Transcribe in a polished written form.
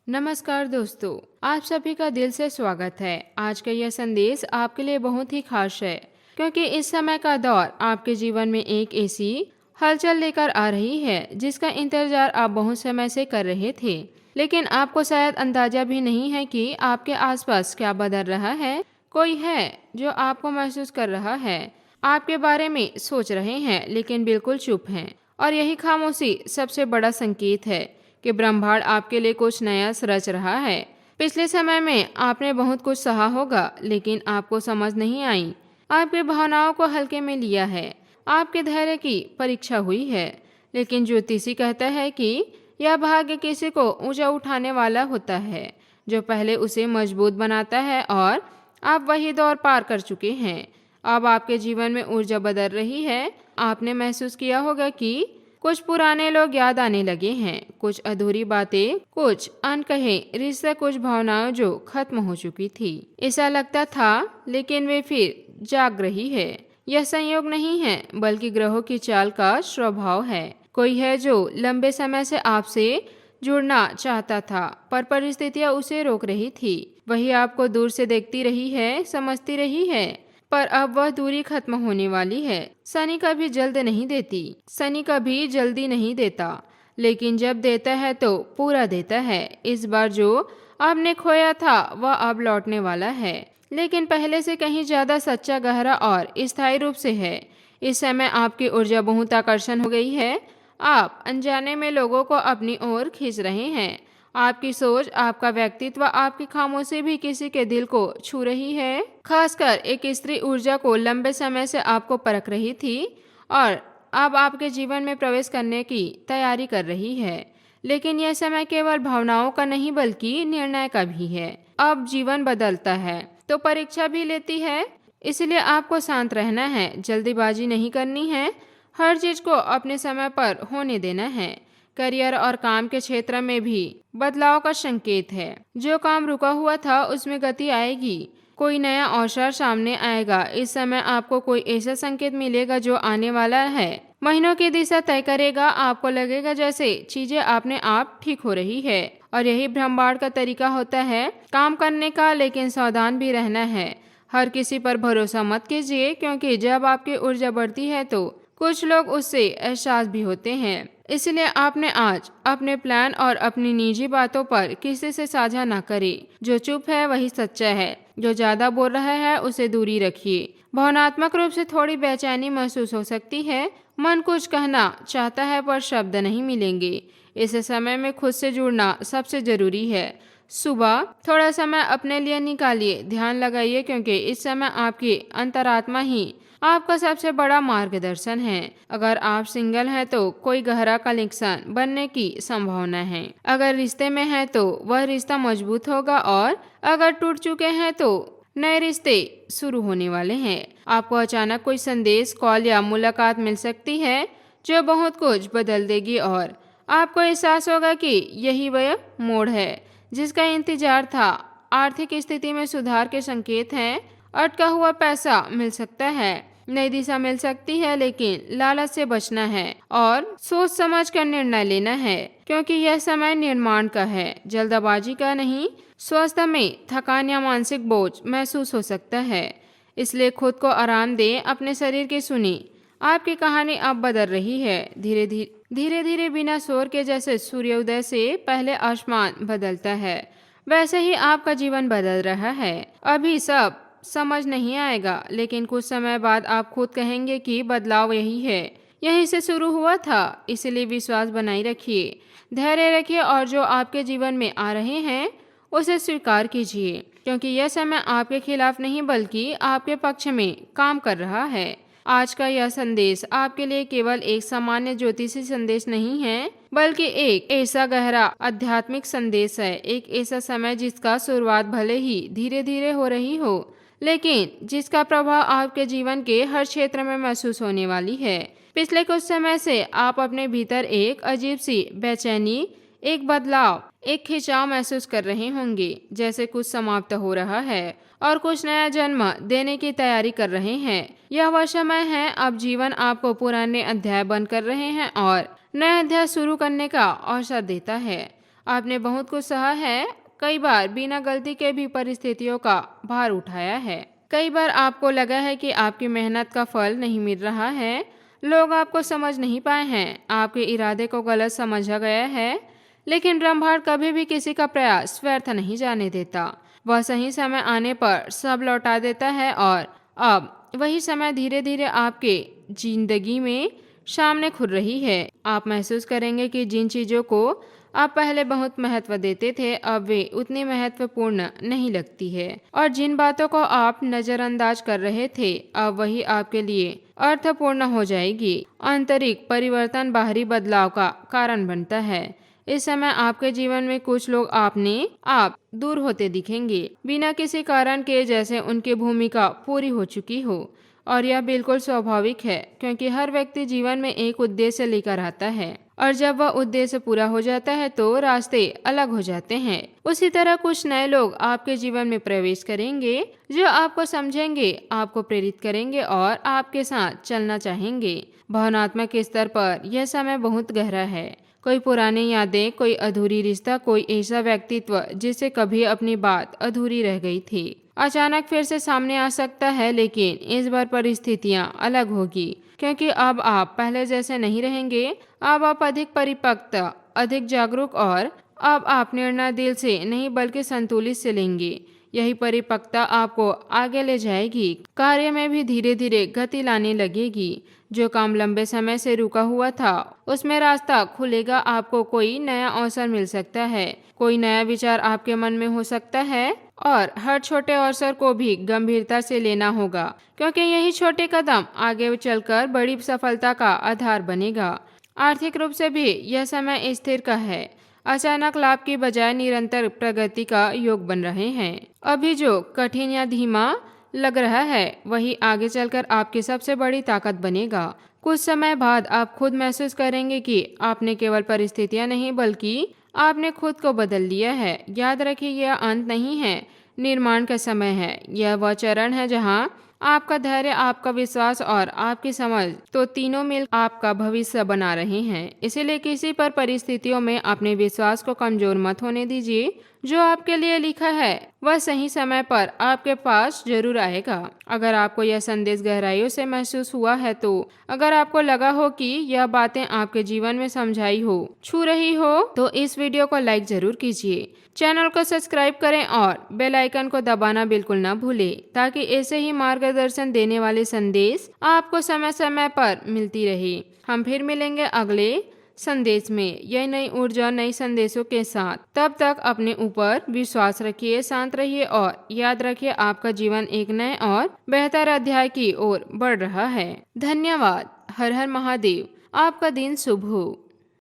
नमस्कार दोस्तों, आप सभी का दिल से स्वागत है। आज का यह संदेश आपके लिए बहुत ही खास है, क्योंकि इस समय का दौर आपके जीवन में एक ऐसी हलचल लेकर आ रही है जिसका इंतजार आप बहुत समय से कर रहे थे। लेकिन आपको शायद अंदाजा भी नहीं है कि आपके आसपास क्या बदल रहा है। कोई है जो आपको महसूस कर रहा है, आपके बारे में सोच रहे हैं लेकिन बिल्कुल चुप हैं। और यही खामोशी सबसे बड़ा संकेत है कि ब्रह्मांड आपके लिए कुछ नया रच रहा है। पिछले समय में आपने बहुत कुछ सहा होगा, लेकिन आपको समझ नहीं आई। आपकी भावनाओं को हल्के में लिया है, आपके धैर्य की परीक्षा हुई है। लेकिन ज्योतिषी कहता है कि यह भाग्य किसी को ऊंचा उठाने वाला होता है, जो पहले उसे मजबूत बनाता है। और आप वही दौर पार कर चुके हैं। अब आपके जीवन में ऊर्जा बदल रही है। आपने महसूस किया होगा कि कुछ पुराने लोग याद आने लगे हैं, कुछ अधूरी बातें, कुछ अनकहे रिश्ते, कुछ भावनाएं जो खत्म हो चुकी थी। ऐसा लगता था, लेकिन वे फिर जाग रही है। यह संयोग नहीं है, बल्कि ग्रहों की चाल का स्वभाव है। कोई है जो लंबे समय से आपसे जुड़ना चाहता था, पर परिस्थितियां उसे रोक रही थी। वही आपको दूर से देखती रही है, समझती रही है, पर अब वह दूरी खत्म होने वाली है। शनि कभी जल्द नहीं देती, शनि कभी जल्दी नहीं देता, लेकिन जब देता है तो पूरा देता है। इस बार जो आपने खोया था वह अब लौटने वाला है, लेकिन पहले से कहीं ज्यादा सच्चा, गहरा और स्थायी रूप से है। इस समय आपकी ऊर्जा बहुत आकर्षण हो गई है। आप अनजाने में लोगों को अपनी ओर खींच रहे हैं। आपकी सोच, आपका व्यक्तित्व, आपकी खामोशी भी किसी के दिल को छू रही है। खासकर एक स्त्री ऊर्जा को लंबे समय से आपको परख रही थी और अब आपके जीवन में प्रवेश करने की तैयारी कर रही है। लेकिन यह समय केवल भावनाओं का नहीं, बल्कि निर्णय का भी है। अब जीवन बदलता है तो परीक्षा भी लेती है, इसलिए आपको शांत रहना है, जल्दीबाजी नहीं करनी है, हर चीज को अपने समय पर होने देना है। करियर और काम के क्षेत्र में भी बदलाव का संकेत है। जो काम रुका हुआ था उसमें गति आएगी, कोई नया अवसर सामने आएगा। इस समय आपको कोई ऐसा संकेत मिलेगा जो आने वाला है, महीनों की दिशा तय करेगा। आपको लगेगा जैसे चीजें अपने आप ठीक हो रही है। और यही ब्रह्मांड का तरीका होता है काम करने का, लेकिन सावधान भी रहना है। हर किसी पर भरोसा मत कीजिए, क्योंकि जब आपकी ऊर्जा बढ़ती है तो कुछ लोग उससे एहसास भी होते हैं। इसलिए आपने आज अपने प्लान और अपनी निजी बातों पर किसी से साझा न करें। जो चुप है वही सच्चा है, जो ज्यादा बोल रहा है उसे दूरी रखिए। भावनात्मक रूप से थोड़ी बेचैनी महसूस हो सकती है। मन कुछ कहना चाहता है पर शब्द नहीं मिलेंगे। इस समय में खुद से जुड़ना सबसे जरूरी है। सुबह थोड़ा समय अपने लिए निकालिए, ध्यान लगाइए, क्योंकि इस समय आपकी अंतरात्मा ही आपका सबसे बड़ा मार्गदर्शन है। अगर आप सिंगल हैं तो कोई गहरा कनेक्शन बनने की संभावना है। अगर रिश्ते में हैं तो वह रिश्ता मजबूत होगा, और अगर टूट चुके हैं तो नए रिश्ते शुरू होने वाले हैं। आपको अचानक कोई संदेश, कॉल या मुलाकात मिल सकती है जो बहुत कुछ बदल देगी, और आपको एहसास होगा कि यही वह मोड़ है जिसका इंतजार था। आर्थिक स्थिति में सुधार के संकेत हैं। अटका हुआ पैसा मिल सकता है, नई दिशा मिल सकती है, लेकिन लालच से बचना है और सोच समझ कर निर्णय लेना है, क्योंकि यह समय निर्माण का है, जल्दबाजी का नहीं। स्वास्थ्य में थकान या मानसिक बोझ महसूस हो सकता है, इसलिए खुद को आराम दें, अपने शरीर की सुनी। आपकी कहानी अब बदल रही है, धीरे धीरे बिना शोर के। जैसे सूर्योदय से पहले आसमान बदलता है, वैसे ही आपका जीवन बदल रहा है। अभी सब समझ नहीं आएगा, लेकिन कुछ समय बाद आप खुद कहेंगे कि बदलाव यही है, यहीं से शुरू हुआ था। इसलिए विश्वास बनाए रखिए, धैर्य रखिए, और जो आपके जीवन में आ रहे हैं उसे स्वीकार कीजिए, क्योंकि यह समय आपके खिलाफ नहीं, बल्कि आपके पक्ष में काम कर रहा है। आज का यह संदेश आपके लिए केवल एक सामान्य ज्योतिषी संदेश नहीं है, बल्कि एक ऐसा गहरा आध्यात्मिक संदेश है। एक ऐसा समय जिसका शुरुआत भले ही धीरे धीरे हो रही हो, लेकिन जिसका प्रभाव आपके जीवन के हर क्षेत्र में महसूस होने वाली है। पिछले कुछ समय से आप अपने भीतर एक अजीब सी बेचैनी, एक बदलाव, एक खिंचाव महसूस कर रहे होंगे, जैसे कुछ समाप्त हो रहा है और कुछ नया जन्म देने की तैयारी कर रहे हैं। यह वह समय है, अब जीवन आपको पुराने अध्याय बंद कर रहे हैं और नया अध्याय शुरू करने का अवसर देता है। आपने बहुत कुछ सहा है, कई बार बिना गलती के भी परिस्थितियों का भार उठाया है। कई बार आपको लगा है कि आपकी मेहनत का फल नहीं मिल रहा है, लोग आपको समझ नहीं पाए हैं, आपके इरादे को गलत समझा गया है। लेकिन ब्रह्मांड कभी भी किसी का प्रयास व्यर्थ नहीं जाने देता। वह सही समय आने पर सब लौटा देता है और अब वही समय धीरे धीरे आपके जिंदगी में सामने खुल रही है। आप महसूस करेंगे कि जिन चीज़ों को आप पहले बहुत महत्व देते थे अब वे उतनी महत्वपूर्ण नहीं लगती है, और जिन बातों को आप नज़रअंदाज कर रहे थे अब वही आपके लिए अर्थपूर्ण हो जाएगी। आंतरिक परिवर्तन बाहरी बदलाव का कारण बनता है। इस समय आपके जीवन में कुछ लोग आप दूर होते दिखेंगे बिना किसी कारण के, जैसे उनकी भूमिका पूरी हो चुकी हो। और यह बिल्कुल स्वाभाविक है, क्योंकि हर व्यक्ति जीवन में एक उद्देश्य लेकर आता है और जब वह उद्देश्य पूरा हो जाता है तो रास्ते अलग हो जाते हैं। उसी तरह कुछ नए लोग आपके जीवन में प्रवेश करेंगे जो आपको समझेंगे, आपको प्रेरित करेंगे और आपके साथ चलना चाहेंगे। भावनात्मक स्तर पर यह समय बहुत गहरा है। कोई पुरानी यादें, कोई अधूरी रिश्ता, कोई ऐसा व्यक्तित्व जिससे कभी अपनी बात अधूरी रह गई थी, अचानक फिर से सामने आ सकता है। लेकिन इस बार परिस्थितियां अलग होगी, क्योंकि अब आप पहले जैसे नहीं रहेंगे। अब आप अधिक परिपक्व, अधिक जागरूक और अब आप निर्णय दिल से नहीं बल्कि संतुलित से लेंगे। यही परिपक्वता आपको आगे ले जाएगी। कार्य में भी धीरे धीरे गति लाने लगेगी। जो काम लंबे समय से रुका हुआ था उसमें रास्ता खुलेगा। आपको कोई नया अवसर मिल सकता है, कोई नया विचार आपके मन में हो सकता है और हर छोटे अवसर को भी गंभीरता से लेना होगा, क्योंकि यही छोटे कदम आगे चलकर बड़ी सफलता का आधार बनेगा। आर्थिक रूप से भी यह समय स्थिर का है। अचानक लाभ की बजाय निरंतर प्रगति का योग बन रहे हैं। अभी जो कठिन या धीमा लग रहा है वही आगे चलकर आपकी सबसे बड़ी ताकत बनेगा। कुछ समय बाद आप खुद महसूस करेंगे कि आपने केवल परिस्थितियां नहीं बल्कि आपने खुद को बदल लिया है। याद रखिए, यह अंत नहीं है, निर्माण का समय है। यह वह चरण है जहां आपका धैर्य, आपका विश्वास और आपकी समझ तो तीनों मिल आपका भविष्य बना रहे हैं। इसीलिए किसी पर परिस्थितियों में अपने विश्वास को कमजोर मत होने दीजिए। जो आपके लिए लिखा है वह सही समय पर आपके पास जरूर आएगा। अगर आपको यह संदेश गहराइयों से महसूस हुआ है, तो अगर आपको लगा हो कि यह बातें आपके जीवन में समझाई हो, छू रही हो, तो इस वीडियो को लाइक जरूर कीजिए। चैनल को सब्सक्राइब करें और बेल आइकन को दबाना बिल्कुल न भूलें, ताकि ऐसे ही मार्गदर्शन देने वाले संदेश आपको समय समय पर मिलती रहे। हम फिर मिलेंगे अगले संदेश में यह नई ऊर्जा, नई संदेशों के साथ। तब तक अपने ऊपर विश्वास रखिए, शांत रहिए और याद रखिए आपका जीवन एक नए और बेहतर अध्याय की ओर बढ़ रहा है। धन्यवाद। हर हर महादेव। आपका दिन शुभ हो।